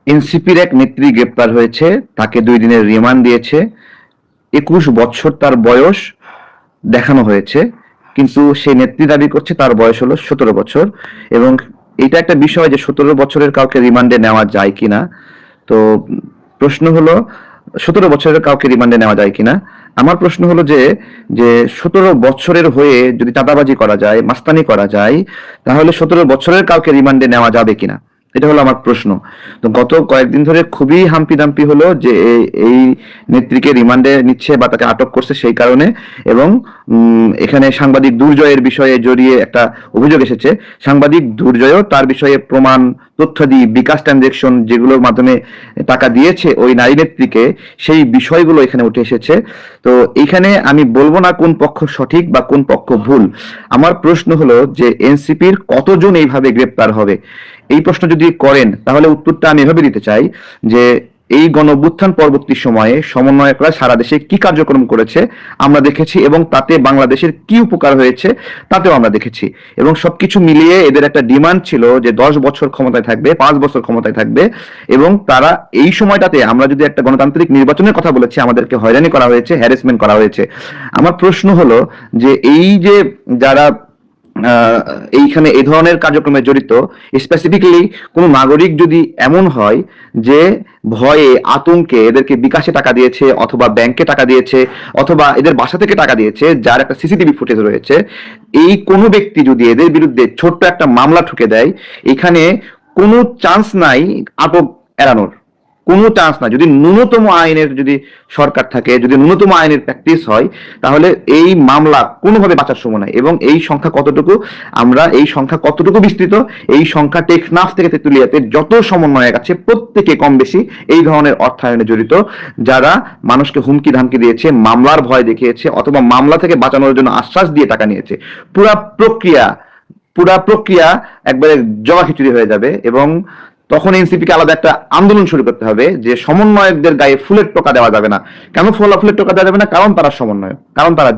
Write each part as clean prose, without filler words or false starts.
এনসিপির এক নেত্রী গ্রেপ্তার হয়েছে, তাকে 2 দিনের রিমান্ড দিয়েছে। 21 বছর তার বয়স দেখানো হয়েছে, কিন্তু সেই নেত্রী দাবি করছে তার বয়স হলো 17 বছর। এবং এটা একটা বিষয় যে 17 বছরের কাউকে রিমান্ডে নেওয়া যায় কিনা। তো প্রশ্ন হলো 17 বছরের কাউকে রিমান্ডে নেওয়া যায় কিনা। আমার প্রশ্ন হলো যে যে 17 বছরের হয়ে যদি চাঁদাবাজি করা যায়, মাস্তানি করা যায়, তাহলে 17 বছরের কাউকে রিমান্ডে নেওয়া যাবে কিনা, এটা হলো আমার প্রশ্ন। তো গত কয়েকদিন ধরে খুবই হাম্পি দাম্পি হলো যে এই নেত্রীকে রিমান্ডে নিচ্ছে বা তাকে আটক করছে সেই কারণে। এবং এখানে সাংবাদিক দুর্জয়ের বিষয়ে জড়িয়ে একটা অভিযোগ এসেছে। সাংবাদিক দুর্জয়ও তার বিষয়ে প্রমাণ, তথ্যাদি, বিকাশ ট্রানজেকশন যেগুলোর মাধ্যমে টাকা দিয়েছে ওই নারী নেত্রীকে, সেই বিষয়গুলো এখানে উঠে এসেছে। তো এইখানে আমি বলবো না কোন পক্ষ সঠিক বা কোন পক্ষ ভুল। আমার প্রশ্ন হলো যে এনসিপির কতজন এইভাবে গ্রেপ্তার হবে। এই প্রশ্ন যদি করেন তাহলে উত্তরটা আমি এভাবে দিতে চাই যে এই গণঅভ্যুত্থান পরবর্তী সময়ে সমন্বয়করা সারা দেশে কি কার্যক্রম করেছে আমরা দেখেছি, এবং তাতে বাংলাদেশের কি উপকার হয়েছে তাতেও আমরা দেখেছি। এবং সবকিছু মিলিয়ে এদের একটা ডিমান্ড ছিল যে 10 বছর ক্ষমতায় থাকবে, 5 বছর ক্ষমতায় থাকবে। এবং তারা এই সময়টাতে, আমরা যদি একটা গণতান্ত্রিক নির্বাচনের কথা বলেছি, আমাদেরকে হয়রানি করা হয়েছে, হ্যারাসমেন্ট করা হয়েছে। আমার প্রশ্ন হলো যে এই যে যারা এইখানে এই ধরনের কার্যক্রমে জড়িত, স্পেসিফিক্যালি কোনো নাগরিক যদি এমন হয় যে ভয়ে আতঙ্কে এদেরকে বিকাশে টাকা দিয়েছে, অথবা ব্যাংকে টাকা দিয়েছে, অথবা এদের বাসা থেকে টাকা দিয়েছে, যার একটা সিসিটিভি ফুটেজ রয়েছে, এই কোনো ব্যক্তি যদি এদের বিরুদ্ধে ছোট্ট একটা মামলা ঠুকে দেয়, এখানে কোনো চান্স নাই আটক এড়ানোর, কোনো চান্স নাই। যদি ন্যূনতম আইনের যদি সরকার থাকে, যদি ন্যূনতম আইনের প্র্যাকটিস হয়, তাহলে এই মামলা কোনোভাবে বাঁচার সময় নাই। এবং এই সংখ্যা কতটুকু, এই সংখ্যা কতটুকু বিস্তৃত, এই সংখ্যা টেকনাফ থেকে তেতুলিয়াতে যত সমন্বয়ক আছে প্রত্যেকে কম বেশি এই ধরনের অর্থায়নে জড়িত, যারা মানুষকে হুমকি ধামকি দিয়েছে, মামলার ভয় দেখিয়েছে, অথবা মামলা থেকে বাঁচানোর জন্য আশ্বাস দিয়ে টাকা নিয়েছে। পুরা প্রক্রিয়া একবারে জগা খিচুড়ি হয়ে যাবে। এবং তখন এনসিপি কে আলাদা একটা আন্দোলন শুরু করতে হবে যে সমন্বয়কদের গায়ে ফুলের টোকা দেওয়া যাবে না। কেন ফুলের টোকা দেওয়া যাবে না? কারণ তারা সমন্বয়ক, কারণ তারা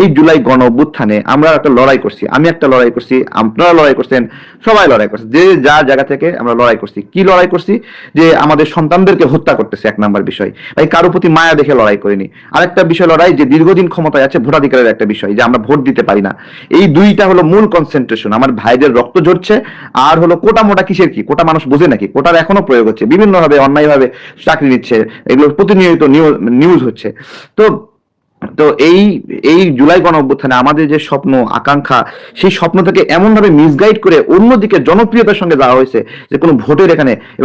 এই জুলাই গণ অভ্যুত্থানে আমরা একটা লড়াই করছি, আমি একটা লড়াই করছি, আপনারা লড়াই করছেন, সবাই লড়াই করছে, যে যার জায়গা থেকে আমরা লড়াই করছি। কি লড়াই করছি? যে আমাদের সন্তানদেরকে হত্যা করতেছে, 1 নাম্বার বিষয়। ভাই, কারো প্রতি মায়া দেখে লড়াই করিনি। আরেকটা বিষয় লড়াই যে দীর্ঘদিন ক্ষমতায় আছে, ভোটাধিকারের একটা বিষয়, যে আমরা ভোট দিতে পারি না। এই দুইটা হলো মূল কনসেন্ট্রেশন। আমার ভাইদের রক্ত ঝরছে। আর হলো কোটা মোটা কিসের কি? কোটা মানুষ বোঝে নাকি? কোটার এখনো প্রয়োগ হচ্ছে, বিভিন্ন ভাবে অন্যায়ভাবে চাকরি নিচ্ছে, এগুলো প্রতিনিয়ত নিউজ হচ্ছে। তো তো এই এই জুলাই গণ অভ্যুত্থানে আমাদের যে স্বপ্ন, আকাঙ্ক্ষা, সেই স্বপ্ন থেকে এমন ভাবে মিসগাইড করে অন্যদিকে জনপ্রিয়তার সঙ্গে যাওয়া হয়েছে যে কোনো ভোটের এখানে, এবং